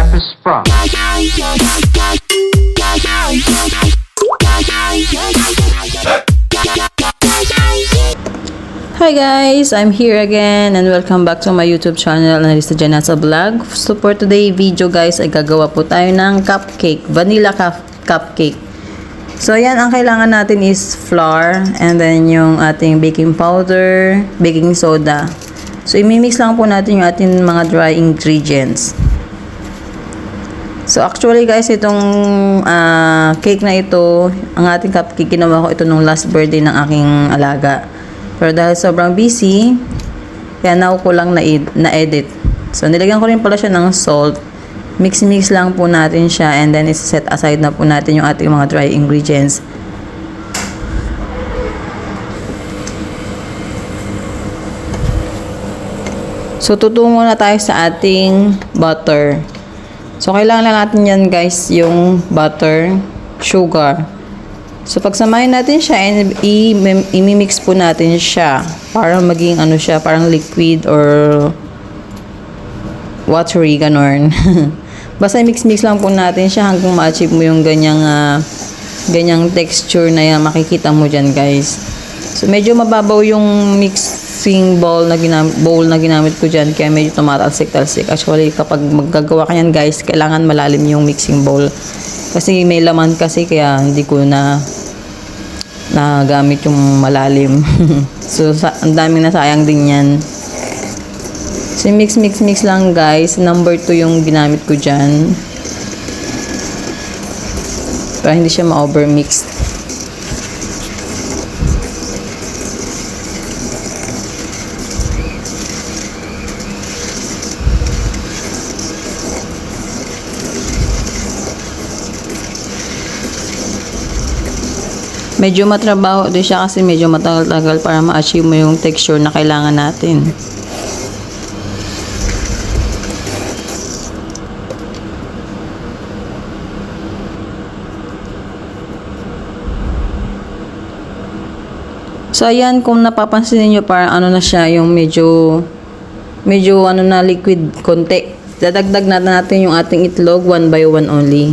rappers from? Hi guys, I'm here again and welcome back to my YouTube channel, Analista Janasa Vlog. So for today video guys ay gagawa po tayo ng cupcake, vanilla cupcake. So yan, ang kailangan natin is flour and then yung ating baking powder, baking soda. So imimix lang po natin yung ating mga dry ingredients. So actually guys, itong cake na ito, ang ating cupcake, ginawa ko ito nung last birthday ng aking alaga. Pero dahil sobrang busy, kaya now ko lang na-edit. So nilagyan ko rin pala siya ng salt. Mix lang po natin siya and then set aside na po natin yung ating mga dry ingredients. So tutungo na tayo sa ating butter. So kailangan lang natin yan guys, yung butter, sugar. So pagsamahin natin siya and i-mix po natin siya para maging ano siya, parang liquid or watery, ganon. Basta mix lang po natin siya hanggang ma-achieve mo yung ganyang texture na yan, makikita mo dyan guys. So medyo mababaw yung mixing bowl na ginamit ko dyan, kaya medyo tumatalsik-talsik. Actually kapag maggagawa ka yan guys, kailangan malalim yung mixing bowl. Kasi may laman kasi, kaya hindi ko na gamit yung malalim. So ang daming nasayang din yan. So mix lang guys. Number 2 yung ginamit ko dyan, para hindi siya ma-overmix. Medyo matrabaho din siya kasi medyo matagal-tagal para ma-achieve mo yung texture na kailangan natin. So ayan, kung napapansin niyo parang ano na siya, yung medyo ano na, liquid konti. Dadagdag natin yung ating itlog 1 by 1 only.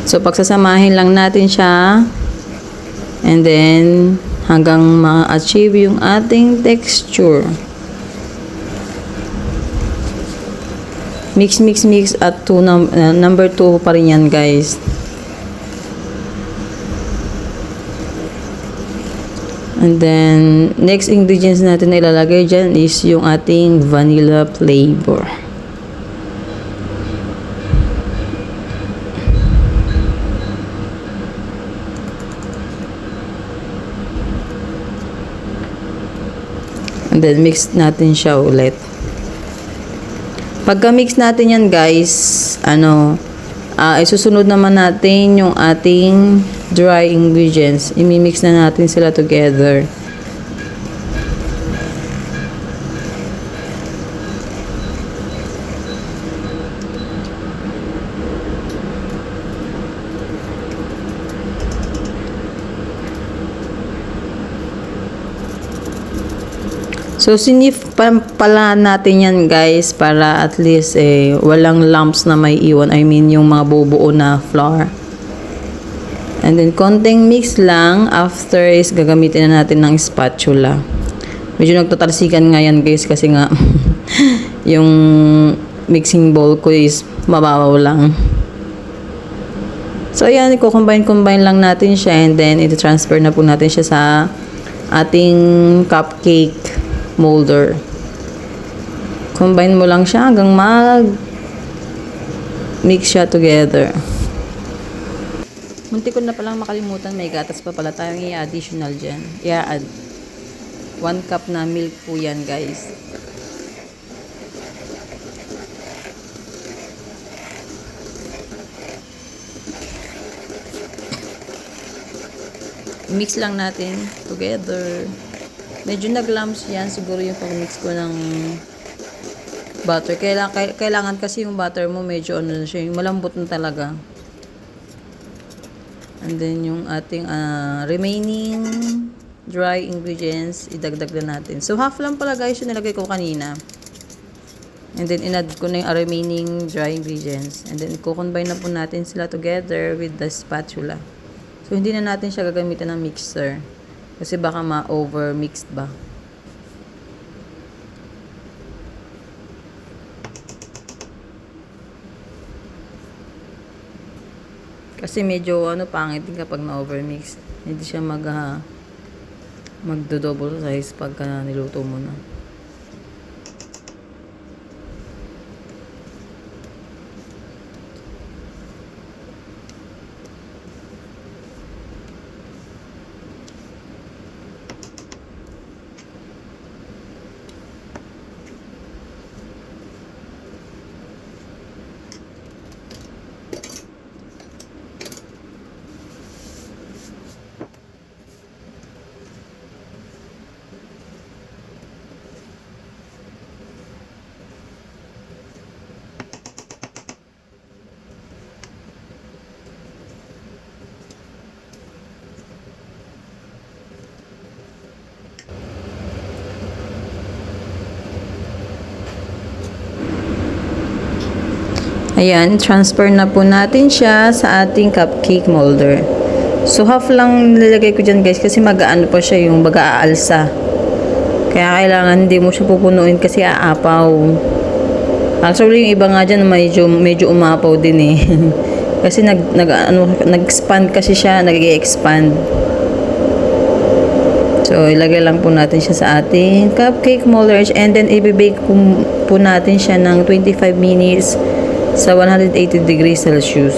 So, pagsasamahin lang natin siya. And then, hanggang ma-achieve yung ating texture. Mix at number 2 pa rin yan guys. And then, next ingredients natin na ilalagay dyan is yung ating vanilla flavor. And then mix natin siya ulit. Pagka mix natin yan guys, isusunod naman natin yung ating dry ingredients. Imimix na natin sila together. So, sinif pala natin yan guys, para at least walang lumps na may iwan. I mean, yung mga bubuo na flour. And then, konting mix lang. After is gagamitin na natin ng spatula. Medyo nagtatalsikan nga yan guys, kasi nga yung mixing bowl ko is mababaw lang. So, ayan, i-combine lang natin siya and then i-transfer na po natin siya sa ating cupcake molder. Combine mo lang siya hanggang mix siya together. Munti ko na palang makalimutan, may gatas pa pala tayong i-additional dyan. I-add 1 cup na milk po yan guys. Mix lang natin together. Medyo nag-lumps yan, siguro yung pag-mix ko ng butter. Kailangan kasi yung butter mo medyo ano na siya, yung malambot na talaga. And then yung ating remaining dry ingredients, idagdag na natin. So half lang pala guys yung nilagay ko kanina. And then inad ko na yung remaining dry ingredients. And then i-combine na po natin sila together with the spatula. So hindi na natin siya gagamitan ng mixer. Kasi baka ma-over mixed ba. Kasi medyo pangit din kapag na-overmix. Hindi siya magdo-double size pagka niluto mo na. Ayan, transfer na po natin siya sa ating cupcake molder. So, half lang nilagay ko dyan guys kasi mag-aano pa siya yung mag-aalsa. Kaya kailangan hindi mo siya pupunuin kasi aapaw. Actually, yung iba nga dyan medyo umapaw din eh. Kasi nag-expand kasi siya, nag-expand. So, ilagay lang po natin siya sa ating cupcake molder and then i-bake po natin siya ng 25 minutes sa 180 degrees Celsius.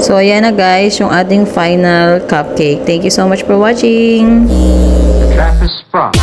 So, ayan na guys, yung ating final cupcake. Thank you so much for watching! The trap is sprung.